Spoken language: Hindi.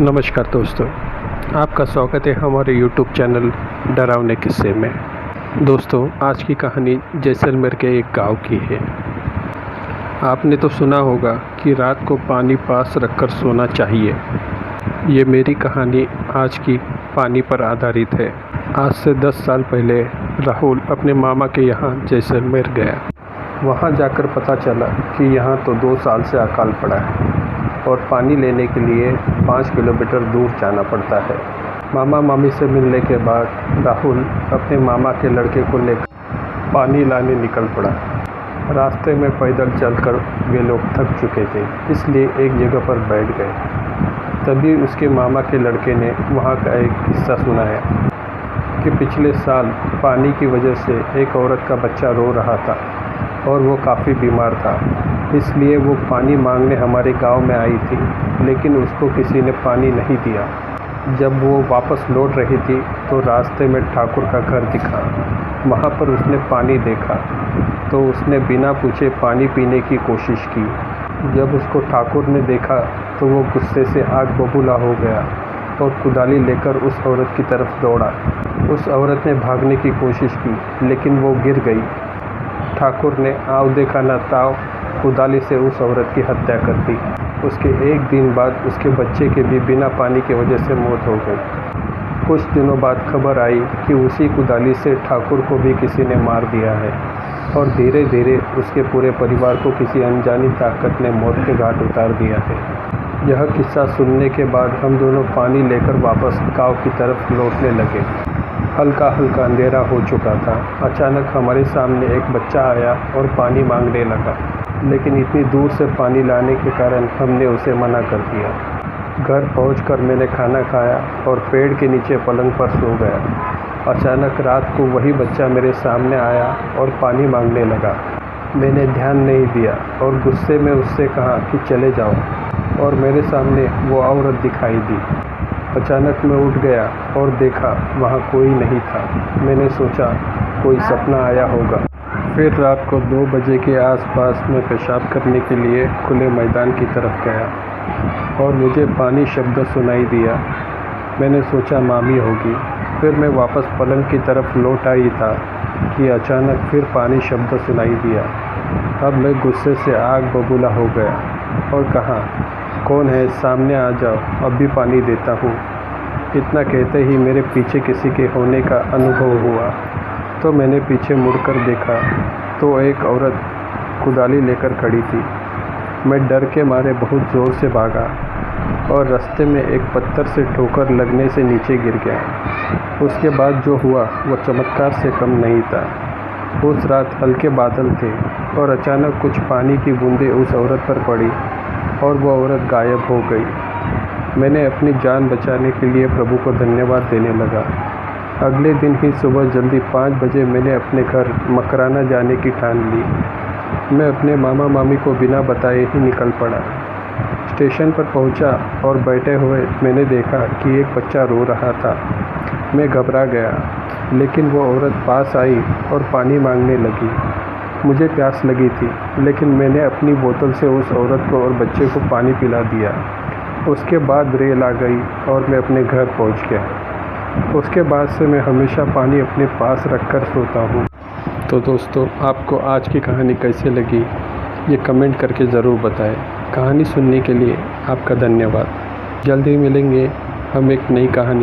नमस्कार दोस्तों, आपका स्वागत है हमारे YouTube चैनल डरावने किस्से में। दोस्तों, आज की कहानी जैसलमेर के एक गांव की है। आपने तो सुना होगा कि रात को पानी पास रखकर सोना चाहिए। ये मेरी कहानी आज की पानी पर आधारित है। आज से 10 साल पहले राहुल अपने मामा के यहाँ जैसलमेर गया। वहाँ जाकर पता चला कि यहाँ तो 2 साल से अकाल पड़ा है और पानी लेने के लिए 5 किलोमीटर दूर जाना पड़ता है। मामा मामी से मिलने के बाद राहुल अपने मामा के लड़के को लेकर पानी लाने निकल पड़ा। रास्ते में पैदल चलकर वे लोग थक चुके थे, इसलिए एक जगह पर बैठ गए। तभी उसके मामा के लड़के ने वहाँ का एक किस्सा सुनाया कि पिछले साल पानी की वजह से एक औरत का बच्चा रो रहा था और वो काफ़ी बीमार था, इसलिए वो पानी मांगने हमारे गांव में आई थी, लेकिन उसको किसी ने पानी नहीं दिया। जब वो वापस लौट रही थी तो रास्ते में ठाकुर का घर दिखा। वहाँ पर उसने पानी देखा तो उसने बिना पूछे पानी पीने की कोशिश की। जब उसको ठाकुर ने देखा तो वो गुस्से से आग बबूला हो गया और कुदाली लेकर उस औरत की तरफ दौड़ा। उस औरत ने भागने की कोशिश की, लेकिन वो गिर गई। ठाकुर ने आव देखा न ताव कुदाली से उस औरत की हत्या कर दी। उसके एक दिन बाद उसके बच्चे की भी बिना पानी की वजह से मौत हो गई। कुछ दिनों बाद खबर आई कि उसी कुदाली से ठाकुर को भी किसी ने मार दिया है और धीरे धीरे उसके पूरे परिवार को किसी अनजानी ताकत ने मौत के घाट उतार दिया है। यह किस्सा सुनने के बाद हम दोनों पानी लेकर वापस गांव की तरफ लौटने लगे। हल्का हल्का अंधेरा हो चुका था। अचानक हमारे सामने एक बच्चा आया और पानी मांगने लगा, लेकिन इतनी दूर से पानी लाने के कारण हमने उसे मना कर दिया। घर पहुंचकर मैंने खाना खाया और पेड़ के नीचे पलंग पर सो गया। अचानक रात को वही बच्चा मेरे सामने आया और पानी मांगने लगा। मैंने ध्यान नहीं दिया और गुस्से में उससे कहा कि चले जाओ, और मेरे सामने वो औरत दिखाई दी। अचानक मैं उठ गया और देखा वहाँ कोई नहीं था। मैंने सोचा कोई सपना आया होगा। फिर रात को 2 बजे के आसपास मैं पेशाब करने के लिए खुले मैदान की तरफ गया और मुझे पानी शब्द सुनाई दिया। मैंने सोचा मामी होगी। फिर मैं वापस पलंग की तरफ लौट आई था कि अचानक फिर पानी शब्द सुनाई दिया। अब मैं गुस्से से आग बबूला हो गया और कहा, कौन है, सामने आ जाओ, अब भी पानी देता हूँ। इतना कहते ही मेरे पीछे किसी के होने का अनुभव हुआ तो मैंने पीछे मुड़कर देखा तो एक औरत कुदाली लेकर खड़ी थी। मैं डर के मारे बहुत ज़ोर से भागा और रास्ते में एक पत्थर से ठोकर लगने से नीचे गिर गया। उसके बाद जो हुआ वो चमत्कार से कम नहीं था। उस रात हल्के बादल थे और अचानक कुछ पानी की बूंदें उस औरत पर पड़ी और वो औरत गायब हो गई। मैंने अपनी जान बचाने के लिए प्रभु को धन्यवाद देने लगा। अगले दिन ही सुबह जल्दी 5 बजे मैंने अपने घर मकराना जाने की ठान ली। मैं अपने मामा मामी को बिना बताए ही निकल पड़ा। स्टेशन पर पहुंचा और बैठे हुए मैंने देखा कि एक बच्चा रो रहा था। मैं घबरा गया, लेकिन वो औरत पास आई और पानी मांगने लगी। मुझे प्यास लगी थी, लेकिन मैंने अपनी बोतल से उस औरत को और बच्चे को पानी पिला दिया। उसके बाद रेल आ गई और मैं अपने घर पहुंच गया। उसके बाद से मैं हमेशा पानी अपने पास रखकर सोता हूँ। तो दोस्तों, आपको आज की कहानी कैसे लगी ये कमेंट करके ज़रूर बताएं। कहानी सुनने के लिए आपका धन्यवाद। जल्दी मिलेंगे हम एक नई कहानी